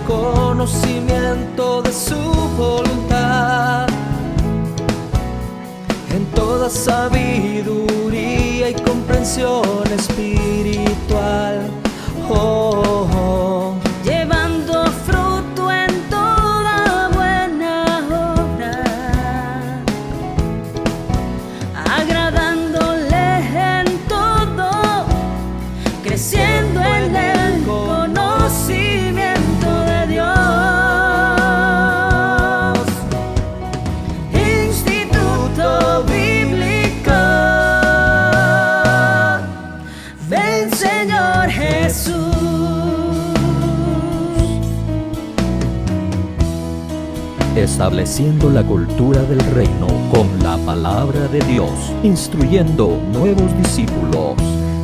conocimiento de su voluntad, en toda sabiduría y comprensión espiritual. Oh, oh. Llevando fruto en toda buena obra, agradándole en todo, creciendo en el conocimiento de Dios. Instituto Bíblico, ven Señor Jesús. Estableciendo la cultura del reino con la palabra de Dios, instruyendo nuevos discípulos.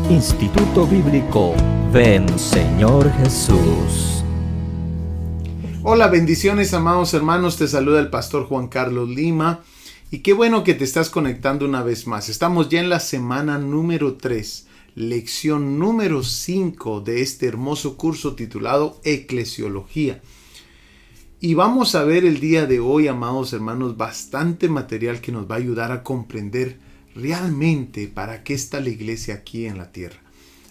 Instituto Bíblico, ven Señor Jesús. Hola, bendiciones amados hermanos, te saluda el pastor Juan Carlos Lima y qué bueno que te estás conectando una vez más. Estamos ya en la semana número 3, lección número 5 de este hermoso curso titulado Eclesiología. Y vamos a ver el día de hoy, amados hermanos, bastante material que nos va a ayudar a comprender realmente para qué está la iglesia aquí en la tierra.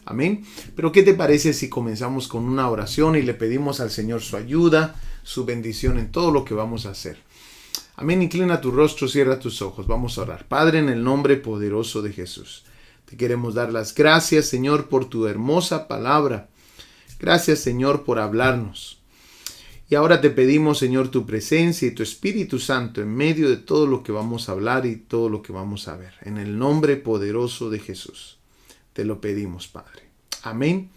Amén. Pero ¿qué te parece si comenzamos con una oración y le pedimos al Señor su ayuda, su bendición en todo lo que vamos a hacer? Amén. Inclina tu rostro, cierra tus ojos. Vamos a orar. Padre, en el nombre poderoso de Jesús, te queremos dar las gracias, Señor, por tu hermosa palabra. Gracias, Señor, por hablarnos. Y ahora te pedimos, Señor, tu presencia y tu Espíritu Santo en medio de todo lo que vamos a hablar y todo lo que vamos a ver. En el nombre poderoso de Jesús, te lo pedimos, Padre. Amén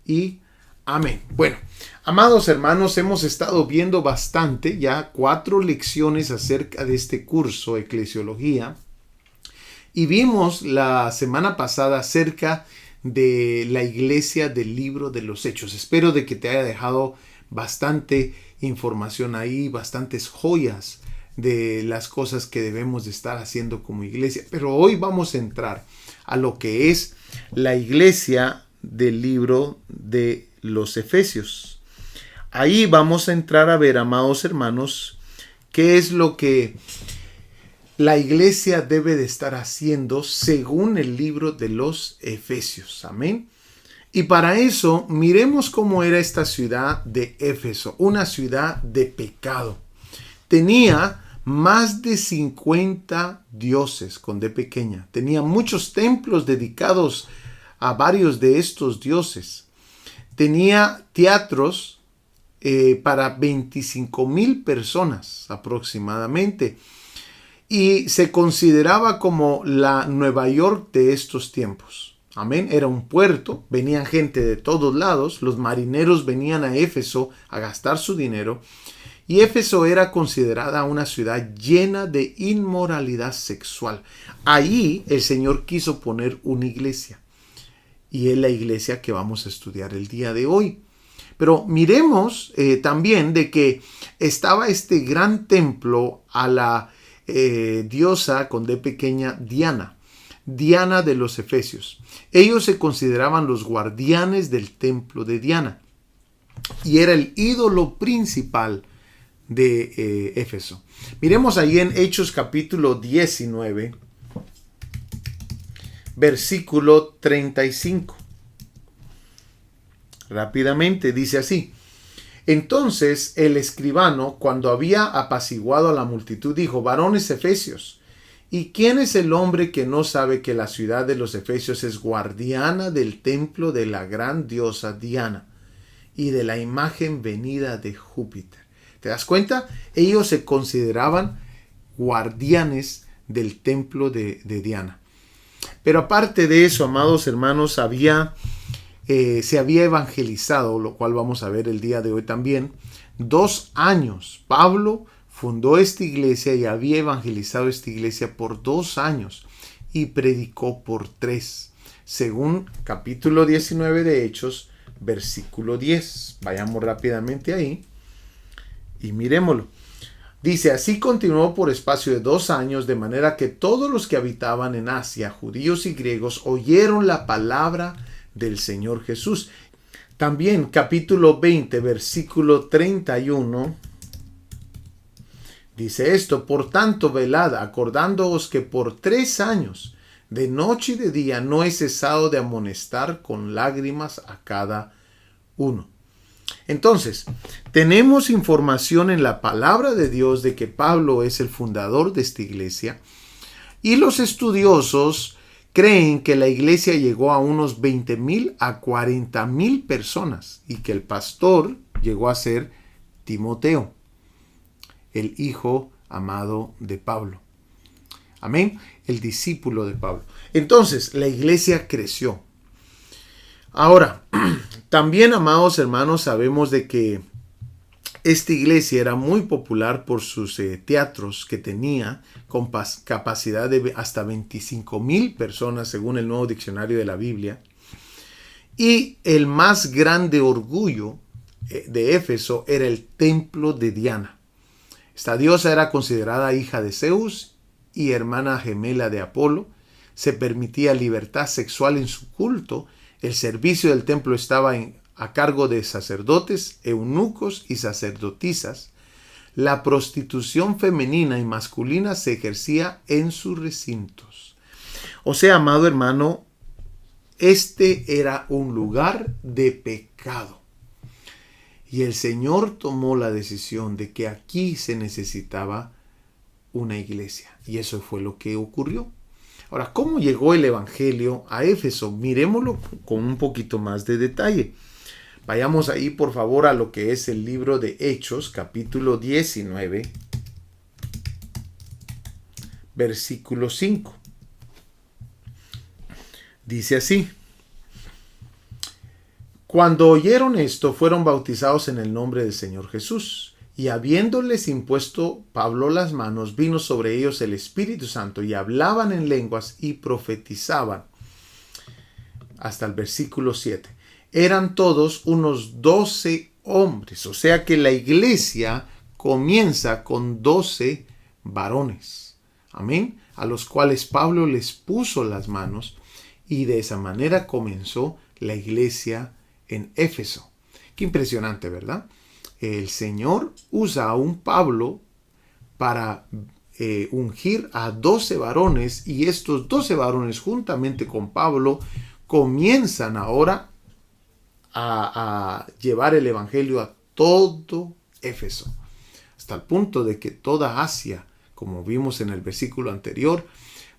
y amén. Bueno, amados hermanos, hemos estado viendo bastante, ya 4 lecciones acerca de este curso, Eclesiología. Y vimos la semana pasada acerca de la iglesia del libro de los Hechos. Espero de que te haya dejado bastante información ahí, bastantes joyas de las cosas que debemos de estar haciendo como iglesia. Pero hoy vamos a entrar a lo que es la iglesia del libro de los Efesios. Ahí vamos a entrar a ver, amados hermanos, qué es lo que la iglesia debe de estar haciendo según el libro de los Efesios. Amén. Y para eso, miremos cómo era esta ciudad de Éfeso, una ciudad de pecado. Tenía más de 50 dioses con D pequeña. Tenía muchos templos dedicados a varios de estos dioses. Tenía teatros para 25,000 personas aproximadamente. Y se consideraba como la Nueva York de estos tiempos. Amén. Era un puerto, venían gente de todos lados, los marineros venían a Éfeso a gastar su dinero y Éfeso era considerada una ciudad llena de inmoralidad sexual. Ahí el Señor quiso poner una iglesia y es la iglesia que vamos a estudiar el día de hoy. Pero miremos también de que estaba este gran templo a la diosa con D pequeña Diana de los Efesios. Ellos se consideraban los guardianes del templo de Diana y era el ídolo principal de Éfeso. Miremos ahí en Hechos capítulo 19, versículo 35. Rápidamente dice así: entonces el escribano, cuando había apaciguado a la multitud, dijo: varones efesios, ¿y quién es el hombre que no sabe que la ciudad de los Efesios es guardiana del templo de la gran diosa Diana y de la imagen venida de Júpiter? ¿Te das cuenta? Ellos se consideraban guardianes del templo de Diana. Pero aparte de eso, amados hermanos, se había evangelizado, lo cual vamos a ver el día de hoy también. 2 años. Pablo fundó esta iglesia y había evangelizado esta iglesia por 2 años y predicó por 3, según capítulo 19 de Hechos, versículo 10. Vayamos rápidamente ahí y miremoslo. Dice: así continuó por espacio de 2 años, de manera que todos los que habitaban en Asia, judíos y griegos, oyeron la palabra del Señor Jesús. También capítulo 20, versículo 31, dice esto: por tanto, velad, acordándoos que por 3 años, de noche y de día, no he cesado de amonestar con lágrimas a cada uno. Entonces, tenemos información en la palabra de Dios de que Pablo es el fundador de esta iglesia, y los estudiosos creen que la iglesia llegó a unos 20,000 a 40,000 personas y que el pastor llegó a ser Timoteo, el hijo amado de Pablo. Amén, el discípulo de Pablo. Entonces, la iglesia creció. Ahora, también, amados hermanos, sabemos de que esta iglesia era muy popular por sus teatros que tenía con capacidad de hasta 25,000 personas según el Nuevo Diccionario de la Biblia. Y el más grande orgullo de Éfeso era el templo de Diana. Esta diosa era considerada hija de Zeus y hermana gemela de Apolo. Se permitía libertad sexual en su culto. El servicio del templo estaba a cargo de sacerdotes, eunucos y sacerdotisas. La prostitución femenina y masculina se ejercía en sus recintos. O sea, amado hermano, este era un lugar de pecado. Y el Señor tomó la decisión de que aquí se necesitaba una iglesia. Y eso fue lo que ocurrió. Ahora, ¿cómo llegó el evangelio a Éfeso? Miremoslo con un poquito más de detalle. Vayamos ahí, por favor, a lo que es el libro de Hechos, capítulo 19, versículo 5. Dice así: cuando oyeron esto, fueron bautizados en el nombre del Señor Jesús. Y habiéndoles impuesto Pablo las manos, vino sobre ellos el Espíritu Santo, y hablaban en lenguas y profetizaban. Hasta el versículo 7. Eran todos unos 12 hombres. O sea que la iglesia comienza con 12 varones. Amén. A los cuales Pablo les puso las manos, y de esa manera comenzó la iglesia en Éfeso. Qué impresionante, ¿verdad? El Señor usa a un Pablo para ungir a 12 varones, y estos 12 varones juntamente con Pablo comienzan ahora a llevar el evangelio a todo Éfeso, hasta el punto de que toda Asia, como vimos en el versículo anterior,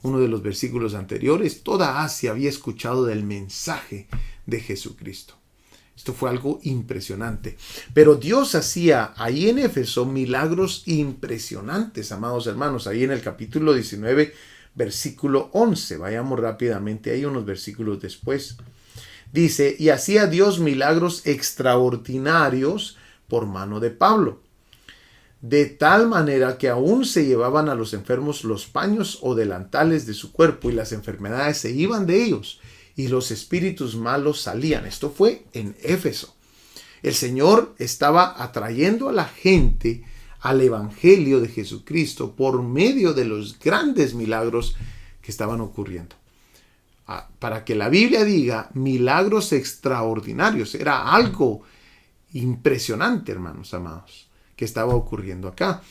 uno de los versículos anteriores, toda Asia había escuchado del mensaje de Jesucristo. Esto fue algo impresionante. Pero Dios hacía ahí en Éfeso milagros impresionantes, amados hermanos. Ahí en el capítulo 19, versículo 11. Vayamos rápidamente ahí unos versículos después. Dice: y hacía Dios milagros extraordinarios por mano de Pablo, de tal manera que aún se llevaban a los enfermos los paños o delantales de su cuerpo, y las enfermedades se iban de ellos, y los espíritus malos salían. Esto fue en Éfeso. El Señor estaba atrayendo a la gente al evangelio de Jesucristo por medio de los grandes milagros que estaban ocurriendo. Para que la Biblia diga milagros extraordinarios, era algo impresionante, hermanos amados, que estaba ocurriendo acá.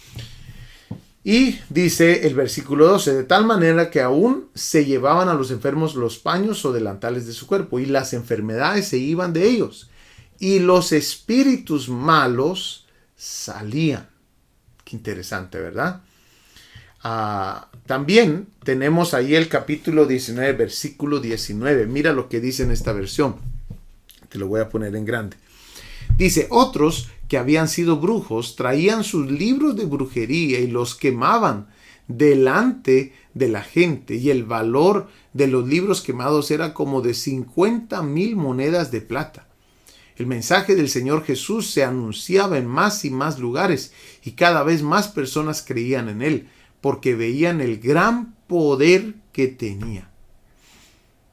Y dice el versículo 12, de tal manera que aún se llevaban a los enfermos los paños o delantales de su cuerpo, y las enfermedades se iban de ellos, y los espíritus malos salían. Qué interesante, ¿verdad? También tenemos ahí el capítulo 19, versículo 19. Mira lo que dice en esta versión. Te lo voy a poner en grande. Dice: otros que habían sido brujos traían sus libros de brujería y los quemaban delante de la gente, y el valor de los libros quemados era como de 50,000 monedas de plata. El mensaje del Señor Jesús se anunciaba en más y más lugares, y cada vez más personas creían en él, porque veían el gran poder que tenía.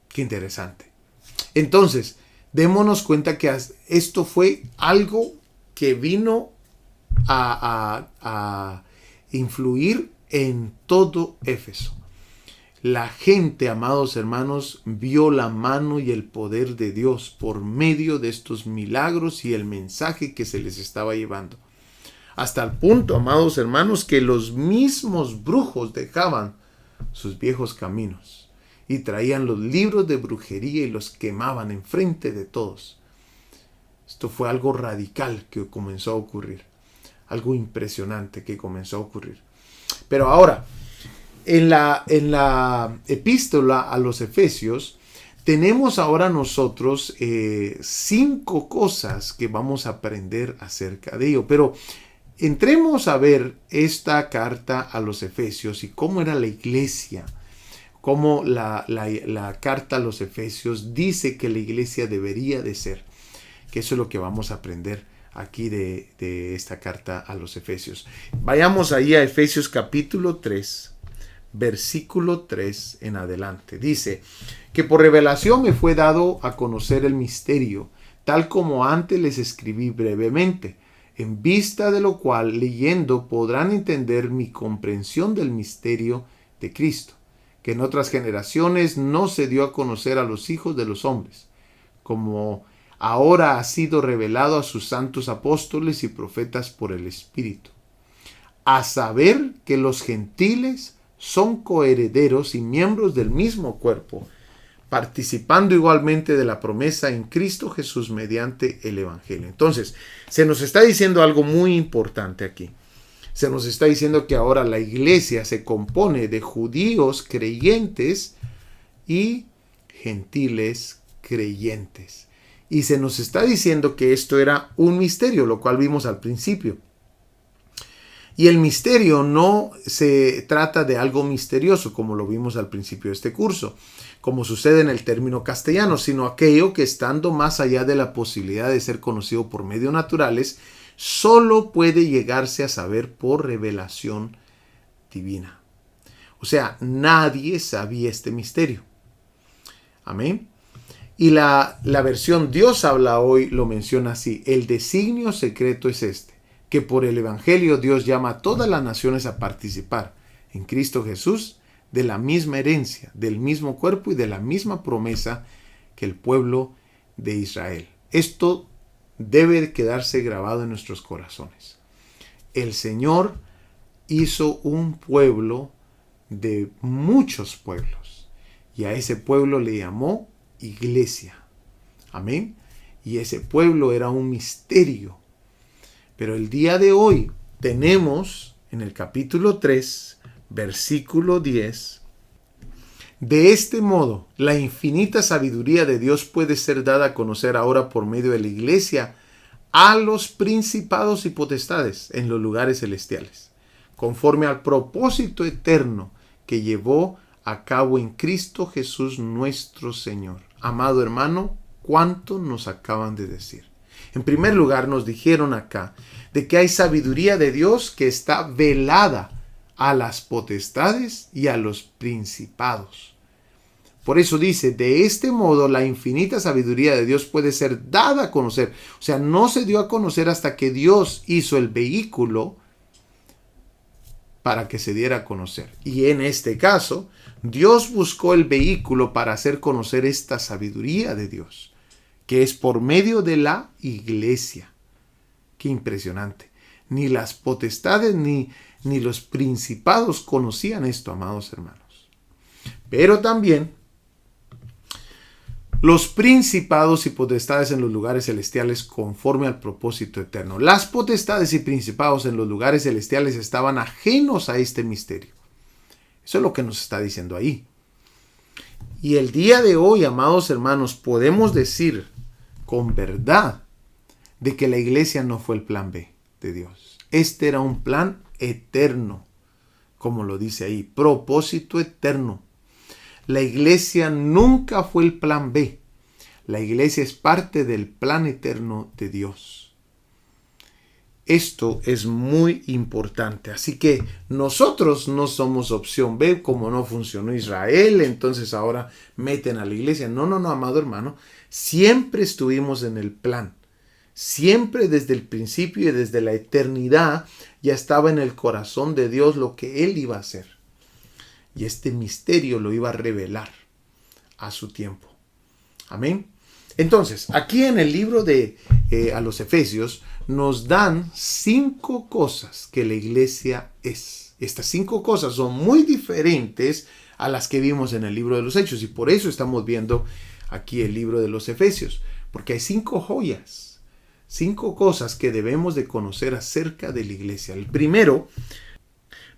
Qué interesante. Entonces, démonos cuenta que esto fue algo que vino a influir en todo Éfeso. La gente, amados hermanos, vio la mano y el poder de Dios por medio de estos milagros y el mensaje que se les estaba llevando. Hasta el punto, amados hermanos, que los mismos brujos dejaban sus viejos caminos y traían los libros de brujería y los quemaban enfrente de todos. Esto fue algo radical que comenzó a ocurrir, algo impresionante que comenzó a ocurrir. Pero ahora, en la epístola a los Efesios, tenemos ahora nosotros 5 cosas que vamos a aprender acerca de ello. Pero entremos a ver esta carta a los Efesios y cómo era la iglesia, cómo la carta a los Efesios dice que la iglesia debería de ser. Que eso es lo que vamos a aprender aquí de esta carta a los Efesios. Vayamos ahí a Efesios capítulo 3. Versículo 3 en adelante. Dice que por revelación me fue dado a conocer el misterio, tal como antes les escribí brevemente, en vista de lo cual, leyendo, podrán entender mi comprensión del misterio de Cristo, que en otras generaciones no se dio a conocer a los hijos de los hombres, como ahora ha sido revelado a sus santos apóstoles y profetas por el Espíritu, a saber que los gentiles son coherederos y miembros del mismo cuerpo, participando igualmente de la promesa en Cristo Jesús mediante el Evangelio. Entonces, se nos está diciendo algo muy importante aquí. Se nos está diciendo que ahora la iglesia se compone de judíos creyentes y gentiles creyentes. Y se nos está diciendo que esto era un misterio, lo cual vimos al principio. Y el misterio no se trata de algo misterioso, como lo vimos al principio de este curso, como sucede en el término castellano, sino aquello que, estando más allá de la posibilidad de ser conocido por medios naturales, solo puede llegarse a saber por revelación divina. O sea, nadie sabía este misterio. Amén. Y la versión Dios habla hoy lo menciona así: el designio secreto es este, que por el Evangelio Dios llama a todas las naciones a participar en Cristo Jesús de la misma herencia, del mismo cuerpo y de la misma promesa que el pueblo de Israel. Esto debe quedarse grabado en nuestros corazones. El Señor hizo un pueblo de muchos pueblos y a ese pueblo le llamó iglesia. Amén. Y ese pueblo era un misterio. Pero el día de hoy tenemos en el capítulo 3, versículo 10, de este modo, la infinita sabiduría de Dios puede ser dada a conocer ahora por medio de la iglesia a los principados y potestades en los lugares celestiales, conforme al propósito eterno que llevó a cabo en Cristo Jesús nuestro Señor. Amado hermano, ¿cuánto nos acaban de decir? En primer lugar, nos dijeron acá de que hay sabiduría de Dios que está velada a las potestades y a los principados. Por eso dice, de este modo la infinita sabiduría de Dios puede ser dada a conocer. O sea, no se dio a conocer hasta que Dios hizo el vehículo para que se diera a conocer. Y en este caso, Dios buscó el vehículo para hacer conocer esta sabiduría de Dios, que es por medio de la iglesia. Qué impresionante. Ni las potestades ni los principados conocían esto, amados hermanos. Pero también los principados y potestades en los lugares celestiales conforme al propósito eterno. Las potestades y principados en los lugares celestiales estaban ajenos a este misterio. Eso es lo que nos está diciendo ahí. Y el día de hoy, amados hermanos, podemos decir con verdad de que la iglesia no fue el plan B de Dios. Este era un plan eterno, como lo dice ahí, propósito eterno. La iglesia nunca fue el plan B. La iglesia es parte del plan eterno de Dios. Esto es muy importante. Así que nosotros no somos opción B, como no funcionó Israel, entonces ahora meten a la iglesia. No, amado hermano. Siempre estuvimos en el plan. Siempre desde el principio y desde la eternidad ya estaba en el corazón de Dios lo que Él iba a hacer. y este misterio lo iba a revelar a su tiempo. Amén. Entonces, aquí en el libro de a los Efesios nos dan 5 cosas que la iglesia es. Estas 5 cosas son muy diferentes a las que vimos en el libro de los Hechos, y por eso estamos viendo aquí el libro de los Efesios, porque hay 5 joyas, 5 cosas que debemos de conocer acerca de la iglesia. El primero,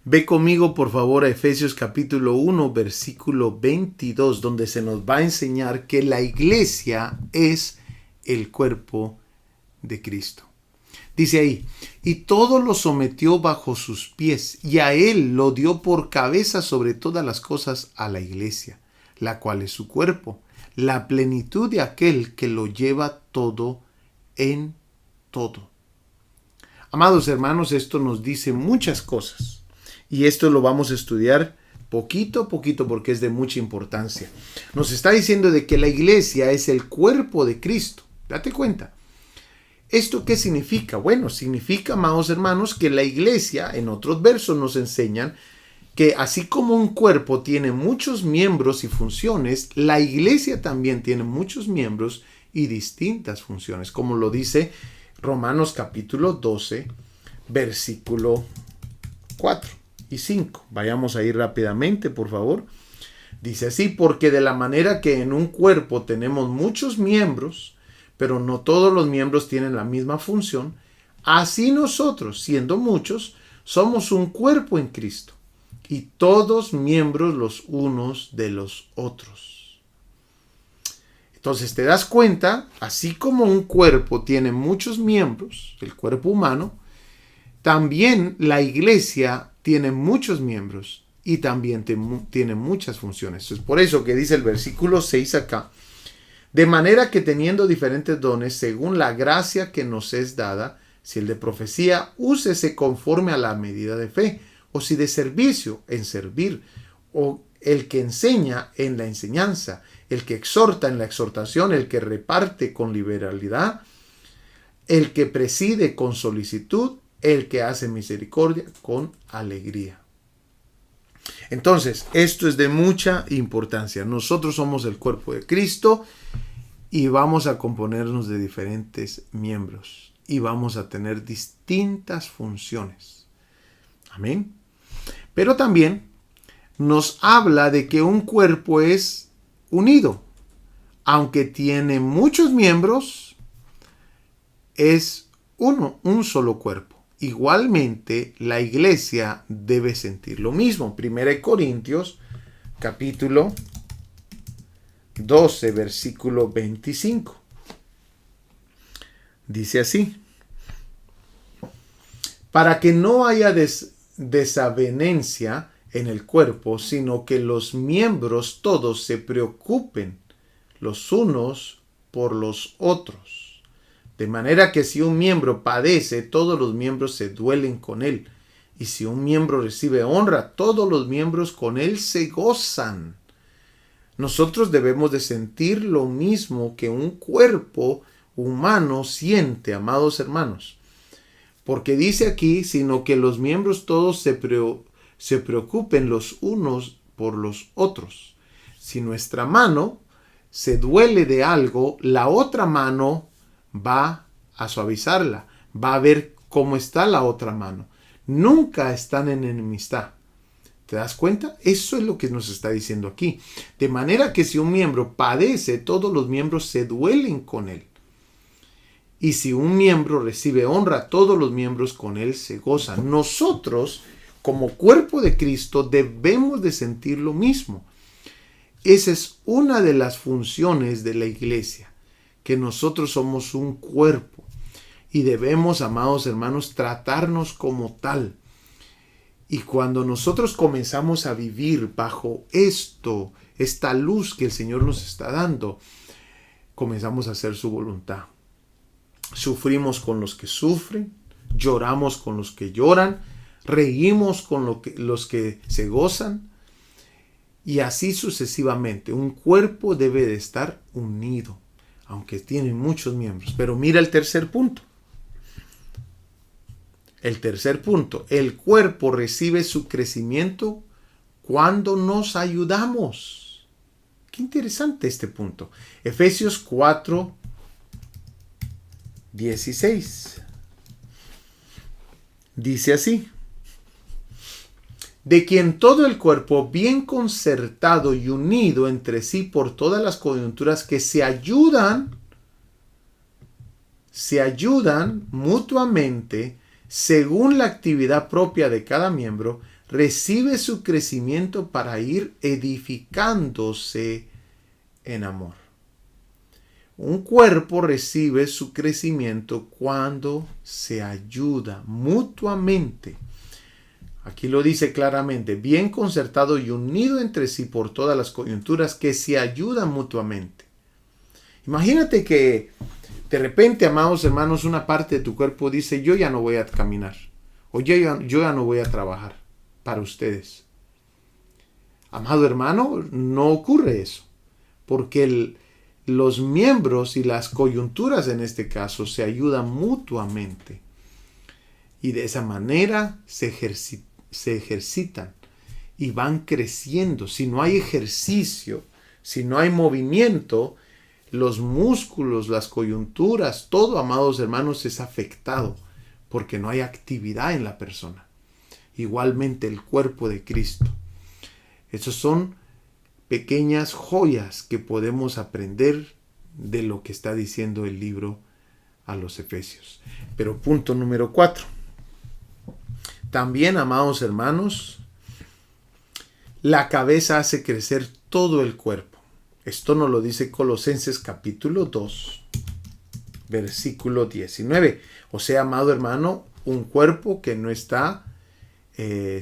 ve conmigo por favor a Efesios capítulo 1, versículo 22, donde se nos va a enseñar que la iglesia es el cuerpo de Cristo. Dice ahí, y todo lo sometió bajo sus pies, y a él lo dio por cabeza sobre todas las cosas a la iglesia, la cual es su cuerpo, la plenitud de aquel que lo lleva todo en todo. Amados hermanos, esto nos dice muchas cosas, y esto lo vamos a estudiar poquito a poquito porque es de mucha importancia. Nos está diciendo de que la iglesia es el cuerpo de Cristo. Date cuenta. ¿Esto qué significa? Bueno, significa, amados hermanos, que la iglesia, en otros versos nos enseñan que así como un cuerpo tiene muchos miembros y funciones, la iglesia también tiene muchos miembros y distintas funciones, como lo dice Romanos capítulo 12, versículo 4 y 5. Vayamos ahí rápidamente, por favor. Dice así, porque de la manera que en un cuerpo tenemos muchos miembros, pero no todos los miembros tienen la misma función, así nosotros, siendo muchos, somos un cuerpo en Cristo, y todos miembros los unos de los otros. Entonces te das cuenta, así como un cuerpo tiene muchos miembros, el cuerpo humano, también la iglesia tiene muchos miembros y también tiene muchas funciones. Es por eso que dice el versículo 6 acá, de manera que teniendo diferentes dones, según la gracia que nos es dada, si el de profecía, úsese conforme a la medida de fe, o si de servicio, en servir, o el que enseña en la enseñanza, el que exhorta en la exhortación, el que reparte con liberalidad, el que preside con solicitud, el que hace misericordia con alegría. Entonces, esto es de mucha importancia. Nosotros somos el cuerpo de Cristo y vamos a componernos de diferentes miembros y vamos a tener distintas funciones. Amén. Pero también nos habla de que un cuerpo es unido. Aunque tiene muchos miembros, es un solo cuerpo. Igualmente, la iglesia debe sentir lo mismo. 1 Corintios, capítulo 12, versículo 25. Dice así, para que no haya desavenencia en el cuerpo, sino que los miembros todos se preocupen los unos por los otros. De manera que si un miembro padece, todos los miembros se duelen con él. Y si un miembro recibe honra, todos los miembros con él se gozan. Nosotros debemos de sentir lo mismo que un cuerpo humano siente, amados hermanos. Porque dice aquí, sino que los miembros todos se preocupen los unos por los otros. Si nuestra mano se duele de algo, la otra mano va a suavizarla, va a ver cómo está la otra mano. Nunca están en enemistad. ¿Te das cuenta? Eso es lo que nos está diciendo aquí. De manera que si un miembro padece, todos los miembros se duelen con él. Y si un miembro recibe honra, todos los miembros con él se gozan. Nosotros, como cuerpo de Cristo, debemos de sentir lo mismo. Esa es una de las funciones de la iglesia, que nosotros somos un cuerpo y debemos, amados hermanos, tratarnos como tal. Y cuando nosotros comenzamos a vivir bajo esta luz que el Señor nos está dando, comenzamos a hacer su voluntad. Sufrimos con los que sufren, lloramos con los que lloran, reímos con los que se gozan, y así sucesivamente. Un cuerpo debe de estar unido, aunque tiene muchos miembros. Pero mira el tercer punto. El tercer punto, el cuerpo recibe su crecimiento cuando nos ayudamos. Qué interesante este punto. Efesios 4, 16. Dice así: de quien todo el cuerpo, bien concertado y unido entre sí por todas las coyunturas que se ayudan mutuamente según la actividad propia de cada miembro, recibe su crecimiento para ir edificándose en amor. Un cuerpo recibe su crecimiento cuando se ayuda mutuamente. Aquí lo dice claramente, bien concertado y unido entre sí por todas las coyunturas que se ayudan mutuamente. Imagínate que de repente, amados hermanos, una parte de tu cuerpo dice, yo ya no voy a caminar, o yo ya no voy a trabajar para ustedes. Amado hermano, no ocurre eso, porque los miembros y las coyunturas en este caso se ayudan mutuamente. Y de esa manera se ejercitan y van creciendo. Si no hay ejercicio, si no hay movimiento, los músculos, las coyunturas, todo, amados hermanos, es afectado porque no hay actividad en la persona. Igualmente el cuerpo de Cristo. Esos son pequeñas joyas que podemos aprender de lo que está diciendo el libro a los Efesios. Pero punto número 4. También, amados hermanos, la cabeza hace crecer todo el cuerpo. Esto nos lo dice Colosenses capítulo 2, versículo 19. O sea, amado hermano, un cuerpo que no está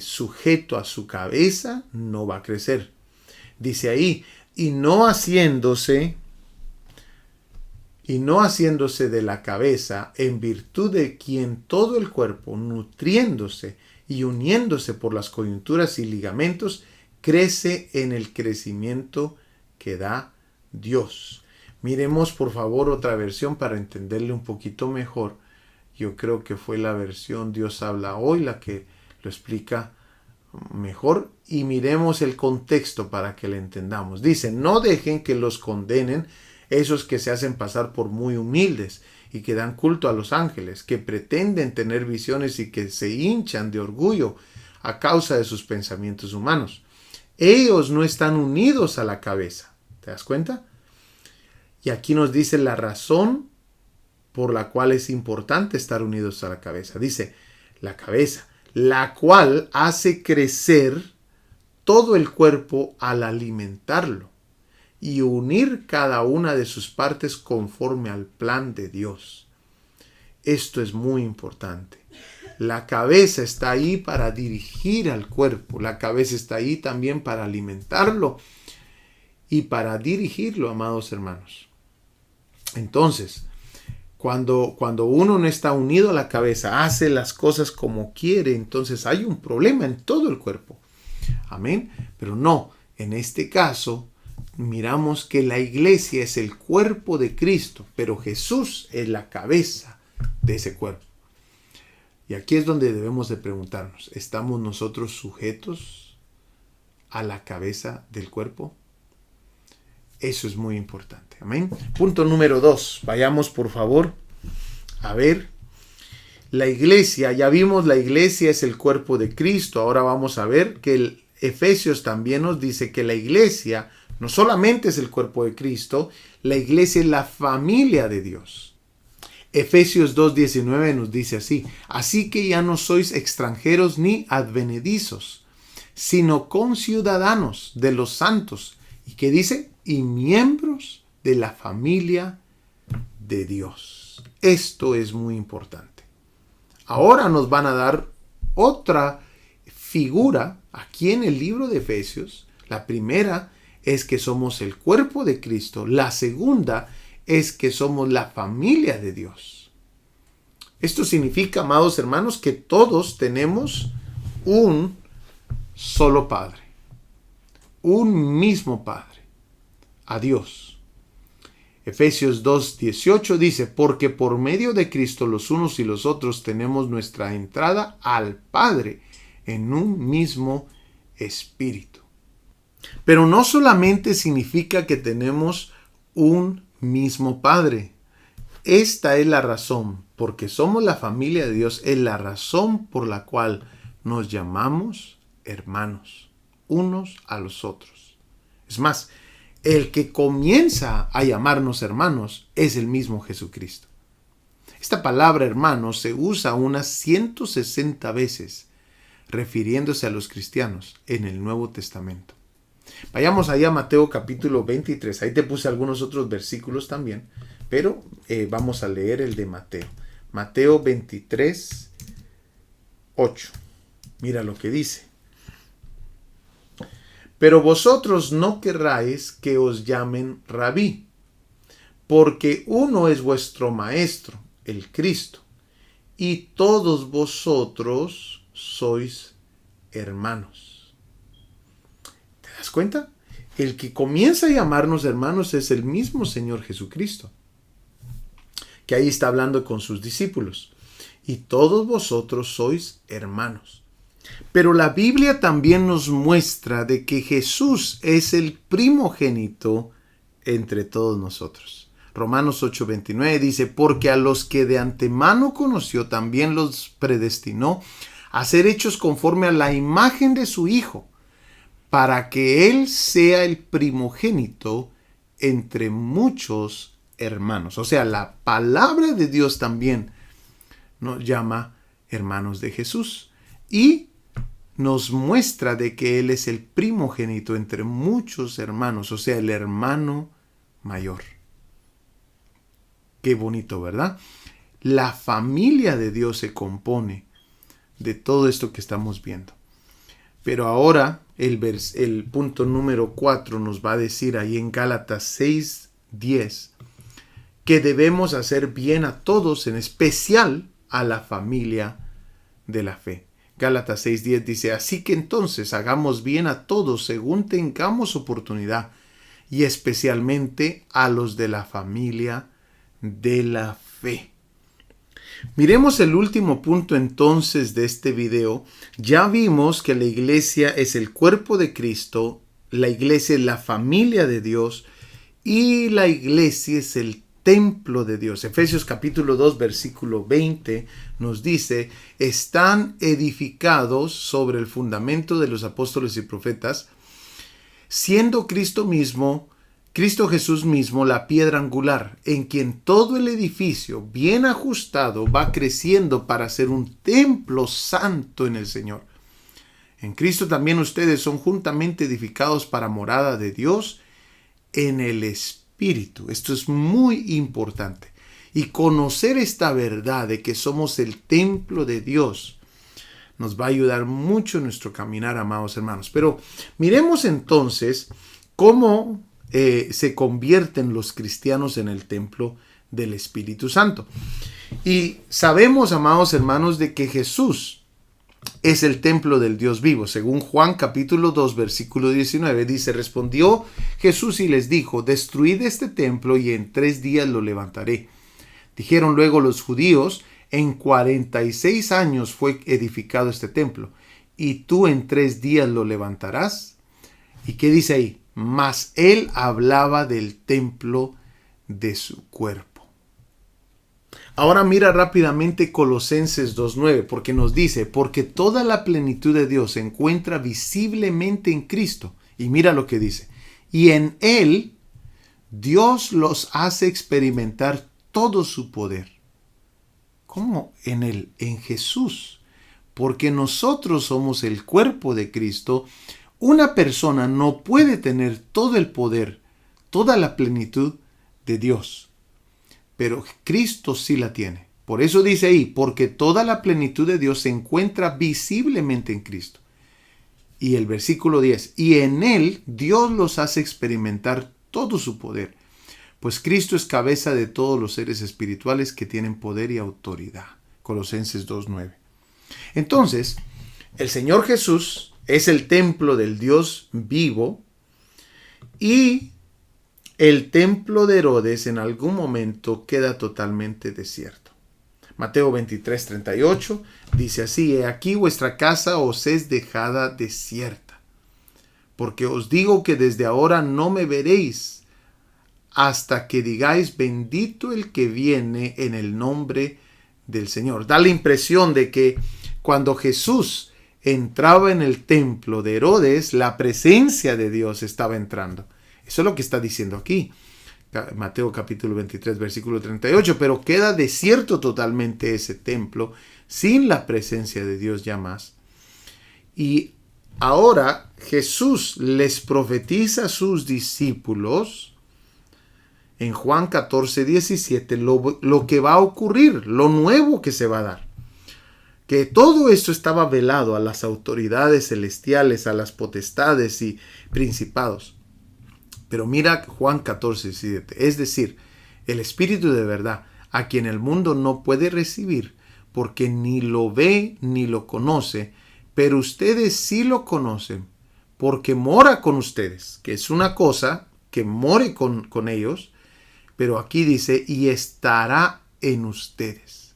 sujeto a su cabeza no va a crecer. Dice ahí, y no haciéndose de la cabeza, en virtud de quien todo el cuerpo, nutriéndose y uniéndose por las coyunturas y ligamentos, crece en el crecimiento que da Dios. Miremos por favor otra versión para entenderle un poquito mejor. Yo creo que fue la versión Dios habla hoy la que lo explica mejor, y miremos el contexto para que le entendamos. Dice, no dejen que los condenen esos que se hacen pasar por muy humildes y que dan culto a los ángeles, que pretenden tener visiones y que se hinchan de orgullo a causa de sus pensamientos humanos. Ellos no están unidos a la cabeza. ¿Te das cuenta? Y aquí nos dice la razón por la cual es importante estar unidos a la cabeza. Dice, la cabeza, la cual hace crecer todo el cuerpo al alimentarlo y unir cada una de sus partes conforme al plan de Dios. Esto es muy importante. La cabeza está ahí para dirigir al cuerpo. La cabeza está ahí también para alimentarlo y para dirigirlo, amados hermanos. Entonces, cuando uno no está unido a la cabeza, hace las cosas como quiere, entonces hay un problema en todo el cuerpo. Amén. Pero no, en este caso, miramos que la iglesia es el cuerpo de Cristo, pero Jesús es la cabeza de ese cuerpo. Y aquí es donde debemos de preguntarnos, ¿estamos nosotros sujetos a la cabeza del cuerpo? Eso es muy importante. Amén. Punto número 2. Vayamos por favor a ver la iglesia. Ya vimos, la iglesia es el cuerpo de Cristo. Ahora vamos a ver que el Efesios también nos dice que la iglesia no solamente es el cuerpo de Cristo, la iglesia es la familia de Dios. Efesios 2:19 nos dice así: así que ya no sois extranjeros ni advenedizos, sino conciudadanos de los santos. ¿Y qué dice? Y miembros de la familia de Dios. Esto es muy importante. Ahora nos van a dar otra figura aquí en el libro de Efesios. La primera es que somos el cuerpo de Cristo. La segunda es que somos la familia de Dios. Esto significa, amados hermanos, que todos tenemos un solo Padre, un mismo Padre, a Dios. Efesios 2:18 dice, porque por medio de Cristo los unos y los otros tenemos nuestra entrada al Padre en un mismo espíritu. Pero no solamente significa que tenemos un mismo Padre. Esta es la razón, porque somos la familia de Dios, es la razón por la cual nos llamamos hermanos, unos a los otros. Es más, el que comienza a llamarnos hermanos es el mismo Jesucristo. Esta palabra hermano se usa unas 160 veces refiriéndose a los cristianos en el Nuevo Testamento. Vayamos allá a Mateo capítulo 23. Ahí te puse algunos otros versículos también, pero vamos a leer el de Mateo. Mateo 23, 8. Mira lo que dice. Pero vosotros no querráis que os llamen rabí, porque uno es vuestro maestro, el Cristo, y todos vosotros sois hermanos. ¿Te das cuenta? El que comienza a llamarnos hermanos es el mismo Señor Jesucristo, que ahí está hablando con sus discípulos. Y todos vosotros sois hermanos. Pero la Biblia también nos muestra de que Jesús es el primogénito entre todos nosotros. Romanos 8:29 dice, porque a los que de antemano conoció también los predestinó a ser hechos conforme a la imagen de su Hijo, para que Él sea el primogénito entre muchos hermanos. O sea, la palabra de Dios también nos llama hermanos de Jesús y nos muestra de que Él es el primogénito entre muchos hermanos, o sea, el hermano mayor. Qué bonito, ¿verdad? La familia de Dios se compone de todo esto que estamos viendo. Pero ahora el punto número 4 nos va a decir ahí en Gálatas 6:10 que debemos hacer bien a todos, en especial a la familia de la fe. Gálatas 6:10 dice, así que entonces hagamos bien a todos según tengamos oportunidad, y especialmente a los de la familia de la fe. Miremos el último punto entonces de este video. Ya vimos que la iglesia es el cuerpo de Cristo, la iglesia es la familia de Dios y la iglesia es el templo de Dios. Efesios capítulo 2 versículo 20 nos dice, están edificados sobre el fundamento de los apóstoles y profetas, siendo Cristo Jesús mismo la piedra angular, en quien todo el edificio bien ajustado va creciendo para ser un templo santo en el Señor. En Cristo también ustedes son juntamente edificados para morada de Dios en el Espíritu. Esto es muy importante. Y conocer esta verdad de que somos el templo de Dios nos va a ayudar mucho en nuestro caminar, amados hermanos. Pero miremos entonces cómo se convierten los cristianos en el templo del Espíritu Santo. Y sabemos, amados hermanos, de que Jesús es el templo del Dios vivo. Según Juan capítulo 2 versículo 19 dice, respondió Jesús y les dijo, destruid este templo y en 3 días lo levantaré. Dijeron luego los judíos, en 46 años fue edificado este templo, y tú en 3 días lo levantarás. ¿Y qué dice ahí? Mas él hablaba del templo de su cuerpo. Ahora mira rápidamente Colosenses 2:9, porque nos dice, porque toda la plenitud de Dios se encuentra visiblemente en Cristo. Y mira lo que dice, y en él Dios los hace experimentar todo su poder. ¿Cómo? En él, en Jesús. Porque nosotros somos el cuerpo de Cristo. Una persona no puede tener todo el poder, toda la plenitud de Dios, pero Cristo sí la tiene. Por eso dice ahí, porque toda la plenitud de Dios se encuentra visiblemente en Cristo. Y el versículo 10, y en él Dios los hace experimentar todo su poder, pues Cristo es cabeza de todos los seres espirituales que tienen poder y autoridad. Colosenses 2:9. Entonces, el Señor Jesús es el templo del Dios vivo y el templo de Herodes en algún momento queda totalmente desierto. Mateo 23:38 dice así, he aquí vuestra casa os es dejada desierta. porque os digo que desde ahora no me veréis hasta que digáis bendito el que viene en el nombre del Señor. Da la impresión de que cuando Jesús entraba en el templo de Herodes, la presencia de Dios estaba entrando. Eso es lo que está diciendo aquí. Mateo capítulo 23, versículo 38. Pero queda desierto totalmente ese templo, sin la presencia de Dios ya más. Y ahora Jesús les profetiza a sus discípulos en Juan 14, 17 lo que va a ocurrir, lo nuevo que se va a dar. Que todo esto estaba velado a las autoridades celestiales, a las potestades y principados. Pero mira Juan 14, 17. Es decir, el Espíritu de verdad, a quien el mundo no puede recibir, porque ni lo ve ni lo conoce, pero ustedes sí lo conocen, porque mora con ustedes, que es una cosa, que more con ellos, pero aquí dice, y estará en ustedes.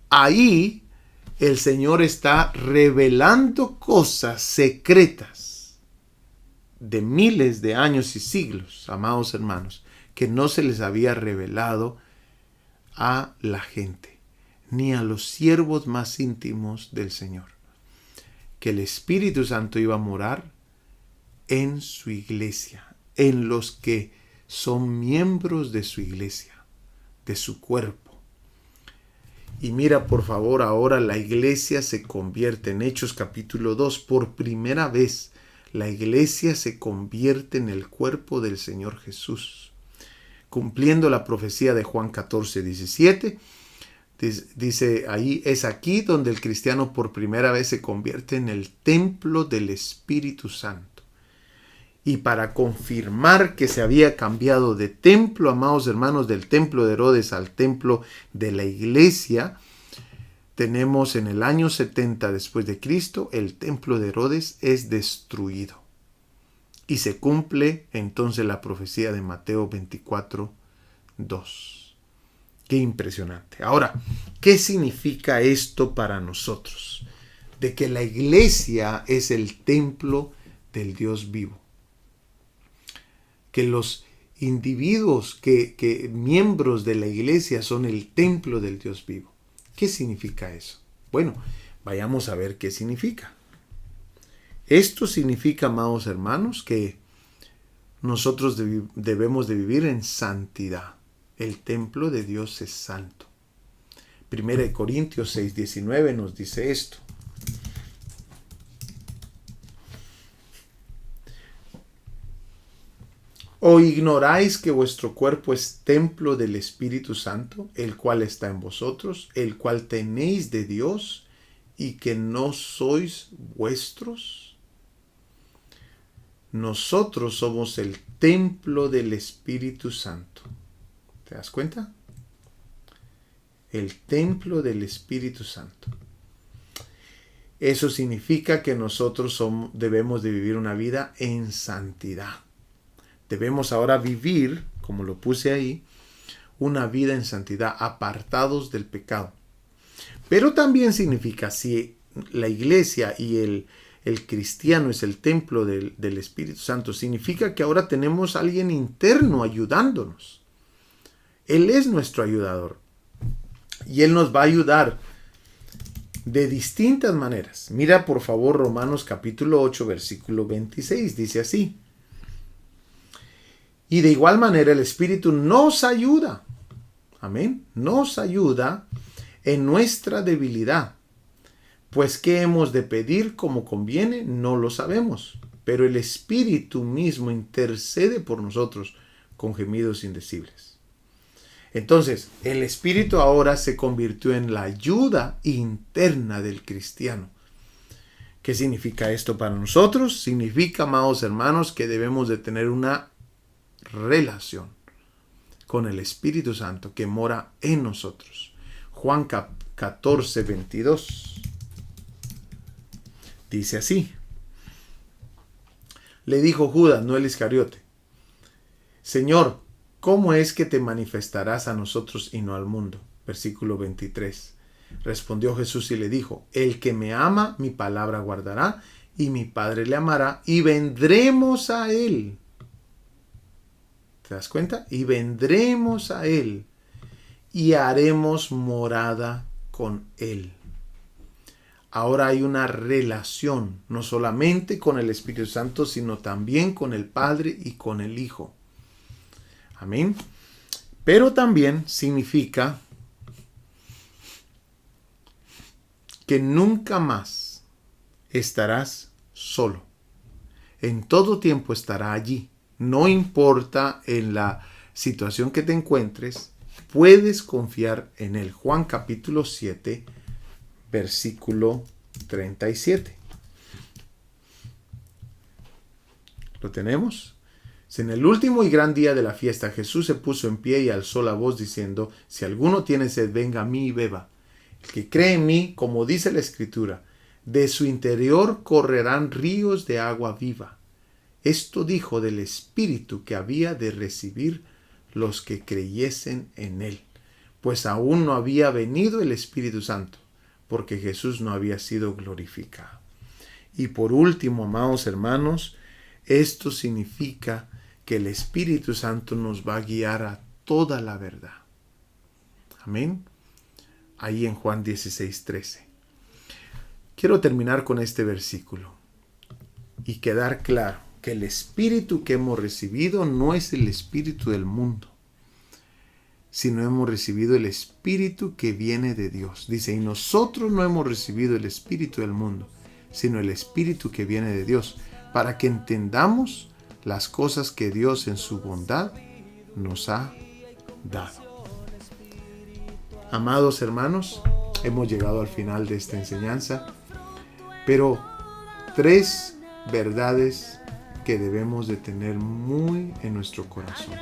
Ahí el Señor está revelando cosas secretas de miles de años y siglos, amados hermanos, que no se les había revelado a la gente, ni a los siervos más íntimos del Señor. Que el Espíritu Santo iba a morar en su iglesia, en los que son miembros de su iglesia, de su cuerpo. Y mira, por favor, ahora la iglesia se convierte, en Hechos capítulo 2, por primera vez, la iglesia se convierte en el cuerpo del Señor Jesús. Cumpliendo la profecía de Juan 14, 17, dice ahí, es aquí donde el cristiano por primera vez se convierte en el templo del Espíritu Santo. Y para confirmar que se había cambiado de templo, amados hermanos, del templo de Herodes al templo de la iglesia, tenemos en el año 70 después de Cristo, el templo de Herodes es destruido. Y se cumple entonces la profecía de Mateo 24, 2. Qué impresionante. Ahora, ¿qué significa esto para nosotros? De que la iglesia es el templo del Dios vivo. Que los individuos, que miembros de la iglesia son el templo del Dios vivo. ¿Qué significa eso? Bueno, vayamos a ver qué significa. Esto significa, amados hermanos, que nosotros debemos de vivir en santidad. El templo de Dios es santo. 1 Corintios 6, 19 nos dice esto. ¿O ignoráis que vuestro cuerpo es templo del Espíritu Santo, el cual está en vosotros, el cual tenéis de Dios, y que no sois vuestros? Nosotros somos el templo del Espíritu Santo. ¿Te das cuenta? El templo del Espíritu Santo. Eso significa que nosotros debemos de vivir una vida en santidad. Debemos ahora vivir, como lo puse ahí, una vida en santidad, apartados del pecado. Pero también significa, si la iglesia y el cristiano es el templo del Espíritu Santo, significa que ahora tenemos a alguien interno ayudándonos. Él es nuestro ayudador. Y Él nos va a ayudar de distintas maneras. Mira por favor Romanos capítulo 8, versículo 26. Dice así. Y de igual manera el Espíritu nos ayuda. Amén. Nos ayuda en nuestra debilidad. Pues ¿qué hemos de pedir como conviene? No lo sabemos. Pero el Espíritu mismo intercede por nosotros con gemidos indecibles. Entonces, el Espíritu ahora se convirtió en la ayuda interna del cristiano. ¿Qué significa esto para nosotros? Significa, amados hermanos, que debemos de tener una relación con el Espíritu Santo que mora en nosotros. Juan 14, 22. Dice así. Le dijo Judas, no el Iscariote: Señor, ¿cómo es que te manifestarás a nosotros y no al mundo? Versículo 23. Respondió Jesús y le dijo: El que me ama, mi palabra guardará, y mi Padre le amará y vendremos a Él. ¿Te das cuenta? Y vendremos a Él y haremos morada con Él. Ahora hay una relación, no solamente con el Espíritu Santo, sino también con el Padre y con el Hijo. Amén. Pero también significa que nunca más estarás solo. En todo tiempo estará allí. No importa en la situación que te encuentres, puedes confiar en Él. Juan capítulo 7, versículo 37. ¿Lo tenemos? En el último y gran día de la fiesta, Jesús se puso en pie y alzó la voz diciendo: si alguno tiene sed, venga a mí y beba. El que cree en mí, como dice la Escritura, de su interior correrán ríos de agua viva. Esto dijo del Espíritu que había de recibir los que creyesen en Él, pues aún no había venido el Espíritu Santo, porque Jesús no había sido glorificado. Y por último, amados hermanos, esto significa que el Espíritu Santo nos va a guiar a toda la verdad. Amén. Ahí en Juan 16:13. Quiero terminar con este versículo y quedar claro que el Espíritu que hemos recibido no es el Espíritu del mundo, sino hemos recibido el Espíritu que viene de Dios. Dice, y nosotros no hemos recibido el Espíritu del mundo, sino el Espíritu que viene de Dios, para que entendamos las cosas que Dios en su bondad nos ha dado. Amados hermanos, hemos llegado al final de esta enseñanza, pero 3 verdades que debemos de tener muy en nuestro corazón.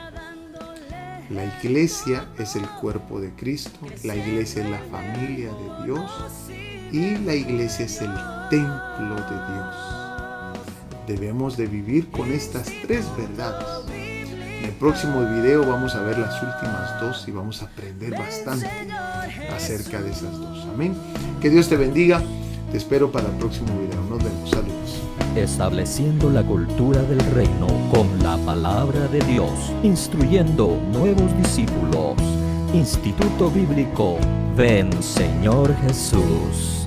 La iglesia es el cuerpo de Cristo, la iglesia es la familia de Dios y la iglesia es el templo de Dios. Debemos de vivir con estas 3 verdades. En el próximo video vamos a ver las últimas 2 y vamos a aprender bastante acerca de esas 2. Amén. Que Dios te bendiga. Te espero para el próximo video. Nos vemos. Saludos. Estableciendo la cultura del reino con la palabra de Dios, instruyendo nuevos discípulos. Instituto Bíblico Ven Señor Jesús.